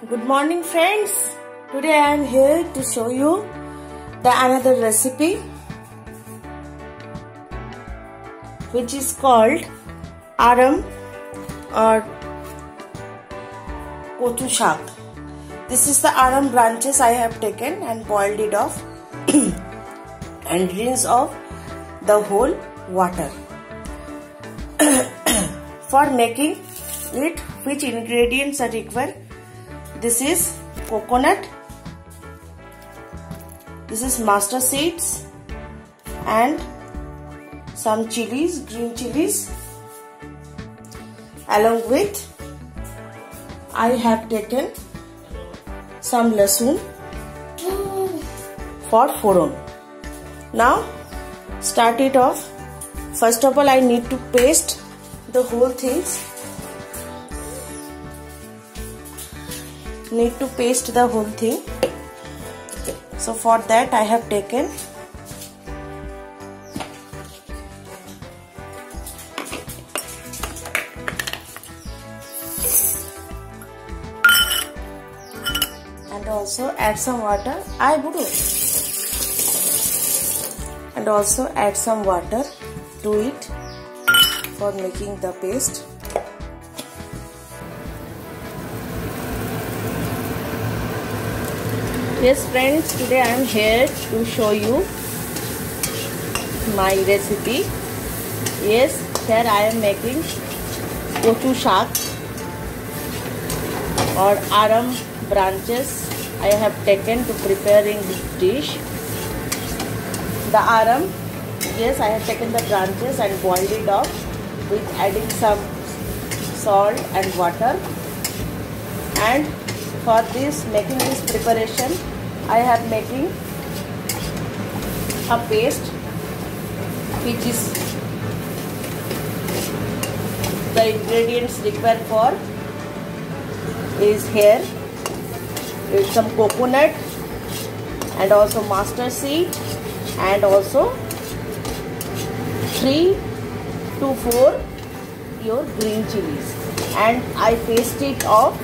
Good morning friends. Today I am here to show you another recipe which is called aram or kotu shak. This is the aram branches I have taken and boiled it off and rinse off the whole water. For making it, which ingredients are required? This is coconut, this is mustard seeds and some chilies, green chilies. Along with I have taken some lasun for foron. Now start it off. First of all I need to paste the whole things. Need to paste the whole thing. So for that I have taken and also add some water. And also add some water to it for making the paste. Yes friends, today I am here to show you my recipe. Yes, here I am making kotu shak or aram branches I have taken to preparing this dish. The aram, yes, I have taken the branches and boiled it off with adding some salt and water. And for this, making this preparation, I have making a paste which is the ingredients required for is here. It's some coconut and also mustard seed and also 3 to 4 your green chilies, and I paste it off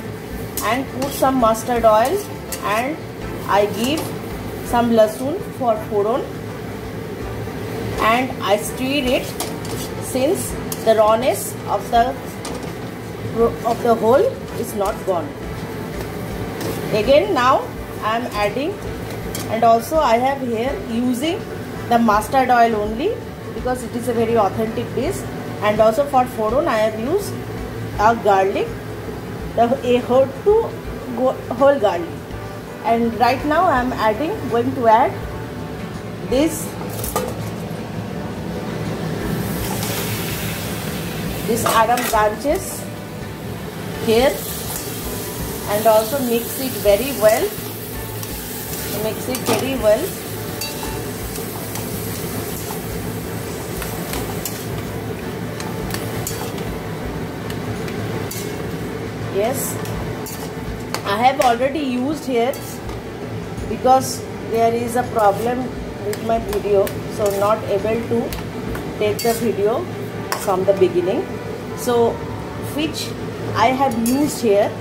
and put some mustard oil and I give some lasun for foron and I stir it since the rawness of the whole is not gone. Again now I am adding, and also I have here using the mustard oil only because it is a very authentic dish, and also for foron I have used a garlic, a whole garlic. And right now I am going to add this aram branches here and also mix it very well. Yes, I have already used here because there is a problem with my video, so not able to take the video from the beginning. So which I have used here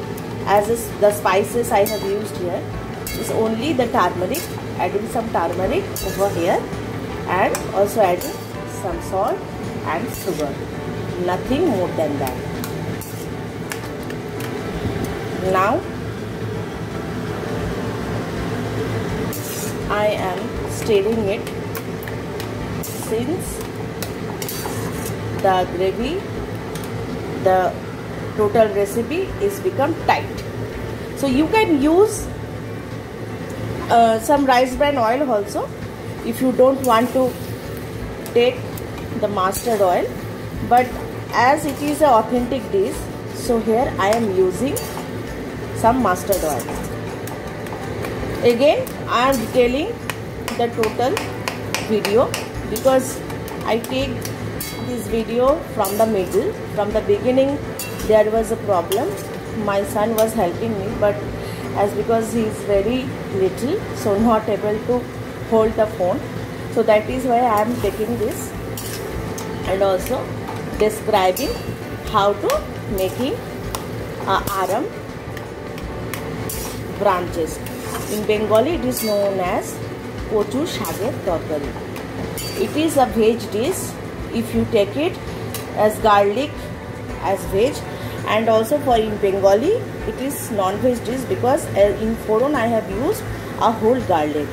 as the spices I have used here is only the turmeric, adding some turmeric over here and also adding some salt and sugar, nothing more than that. Now I am stirring it since the gravy, the total recipe is become tight. So you can use some rice bran oil also if you don't want to take the mustard oil, but as it is an authentic dish, so here I am using some mustard oil. Again I am detailing the total video because I take this video from the middle. From the beginning there was a problem. My son was helping me, but because he is very little, so not able to hold the phone, so that is why I am taking this and also describing how to making aram branches. In Bengali it is known as kochu shager torkari. It is a veg dish if you take it as garlic as veg, and also for in Bengali it is non-veg dish because in foron I have used a whole garlic.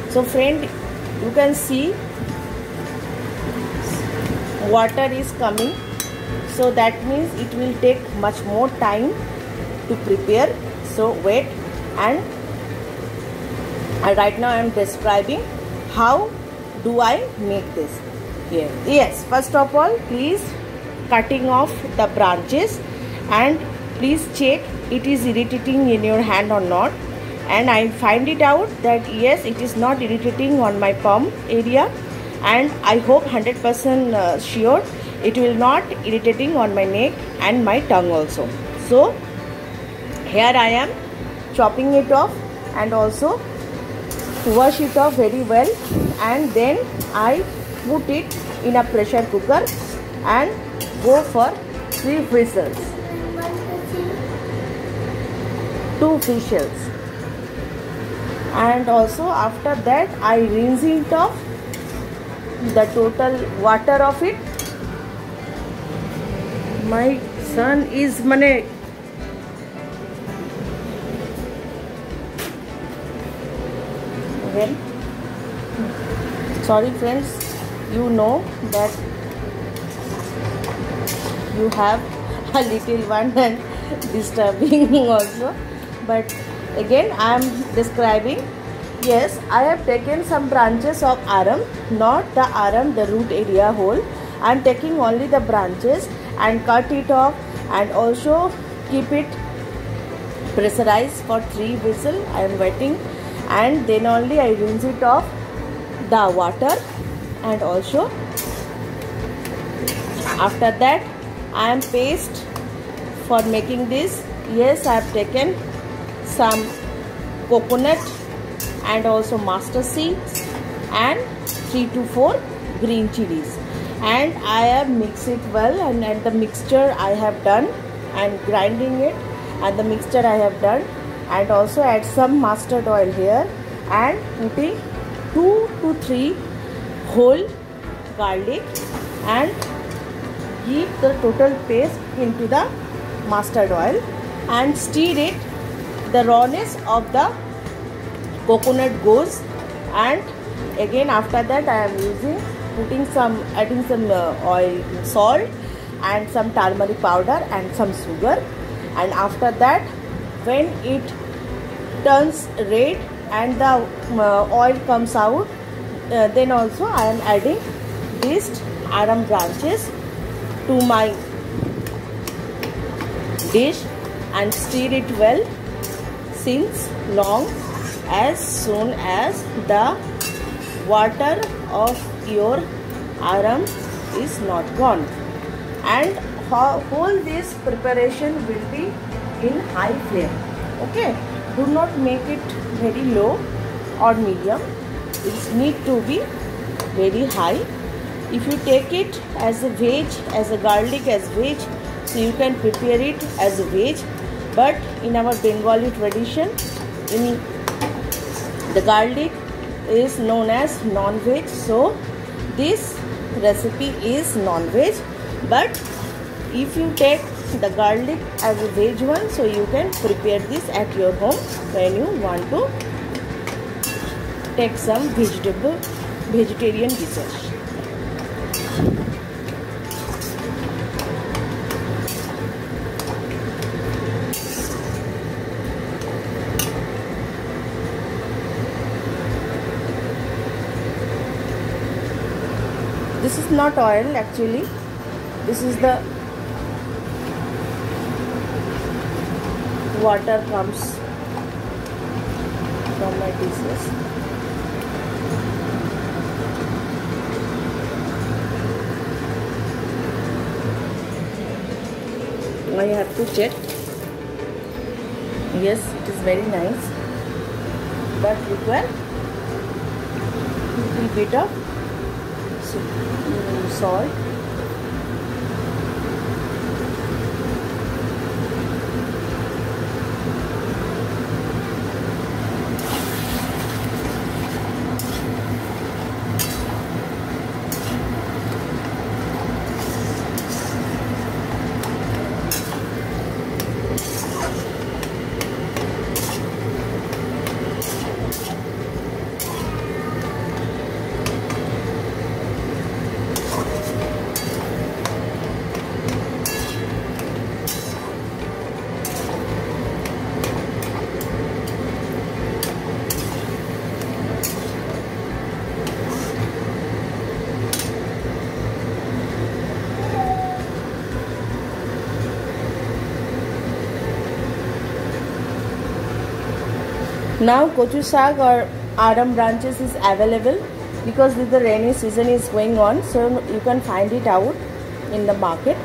So friend, you can see water is coming, so that means it will take much more time to prepare. So wait, and right now I am describing how do I make this here. Yes, first of all, please cutting off the branches, and please check it is irritating in your hand or not. And I find it out that yes, it is not irritating on my palm area, and I hope 100% sure it will not irritating on my neck and my tongue also. So here I am chopping it off and also wash it off very well, and then I put it in a pressure cooker and go for 3 whistles, 2 whistles. And also after that I rinse it off the total water of it. My son is mane well, sorry friends, you know that you have a little one and disturbing also, but again I am describing. Yes, I have taken some branches of aram, not the aram, the root area whole. I am taking only the branches and cut it off, and also keep it pressurized for 3 whistles. I am waiting, and then only I rinse it off the water, and also after that I am paste for making this. Yes, I have taken some coconut and also mustard seeds and 3 to 4 green chilies, and I have mixed it well, and the mixture I have done, and grinding it, and the mixture I have done, and also add some mustard oil here, and putting 2 to 3 whole garlic, and give the total paste into the mustard oil and stir it. The rawness of the coconut goes, and again after that I am adding some oil, salt and some turmeric powder and some sugar, and after that when it turns red and the oil comes out, then also I am adding these aram branches to my dish and stir it well since long as soon as the water of your aram is not gone. And whole this preparation will be in high flame. Okay, do not make it very low or medium. It need to be very high. If you take it as a veg, as a garlic as veg, so you can prepare it as a veg. But in our Bengali tradition, in the garlic is known as non-veg, so this recipe is non-veg. But if you take the garlic as a veg one, so you can prepare this at your home when you want to take some vegetarian dishes. This is not oil actually, this is the water comes from my dishes. I have to check. Yes, it is very nice, but require little bit of salt. Now kochu shag or aram branches is available because the rainy season is going on, so you can find it out in the market,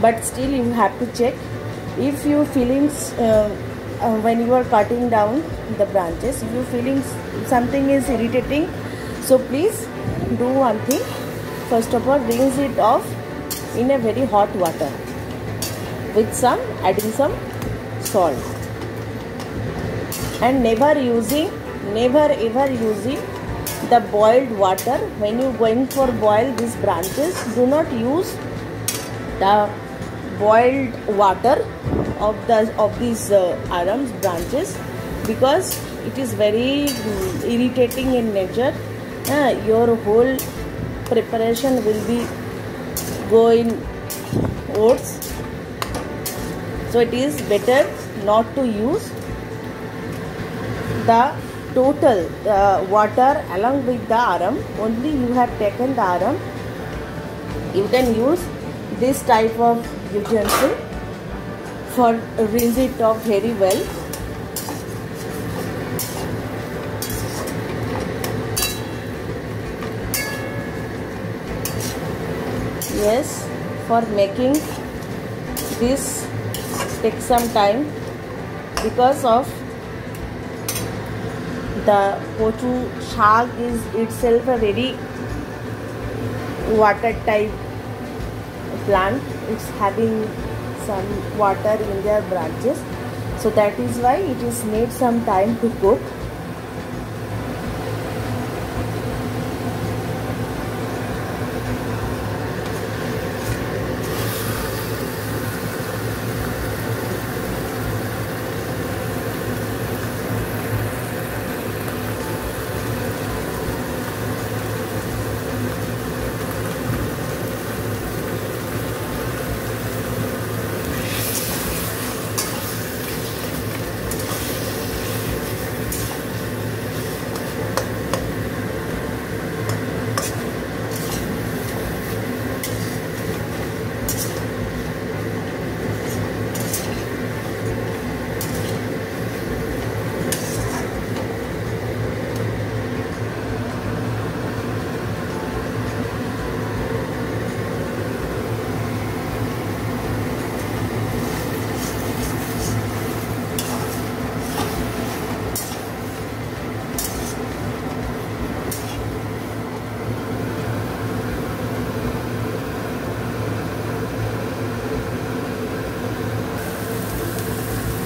but still you have to check if you feeling when you are cutting down the branches, if you feeling something is irritating, so please do one thing. First of all, rinse it off in a very hot water with adding some salt, and never ever using the boiled water. When you going for boil these branches, do not use the boiled water of these aram branches, because it is very irritating in nature. Your whole preparation will be go in oats, so it is better not to use the total water along with the aram. Only you have taken the aram, you can use this type of utensil for rinse it off very well. Yes, for making this take some time because of the kochu shag is itself a very water type plant. It's having some water in their branches, so that is why it is need some time to cook.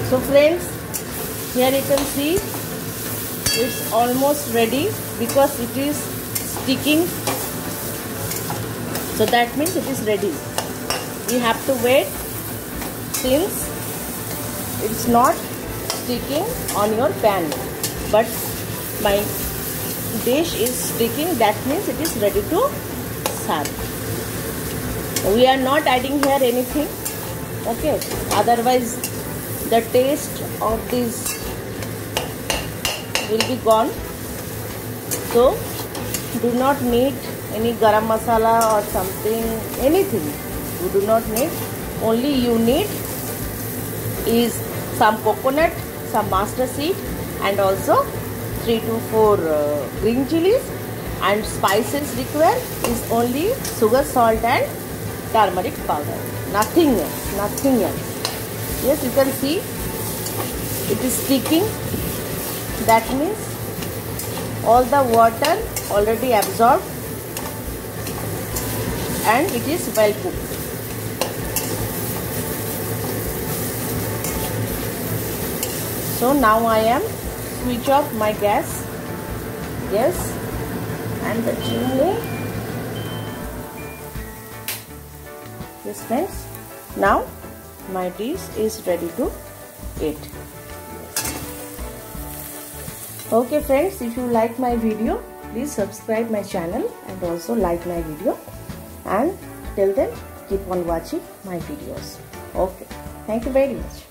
So friends, here you can see it's almost ready because it is sticking. So that means it is ready. You have to wait since it's not sticking on your pan, but my dish is sticking. That means it is ready to serve. We are not adding here anything, okay? Otherwise the taste of this will be gone. So do not need any garam masala or something, anything. You do not need. Only you need is some coconut, some mustard seed, and also 3 to 4 green chilies, and spices required is only sugar, salt and turmeric powder. Nothing else, nothing else. Yes, you can see it is sticking. That means all the water already absorbed and it is well cooked. So now I am switch off my gas. Yes, and the chimney. Yes friends, now my dish is ready to eat. Okay friends, if you like my video, please subscribe my channel and also like my video, and till then keep on watching my videos. Okay, thank you very much.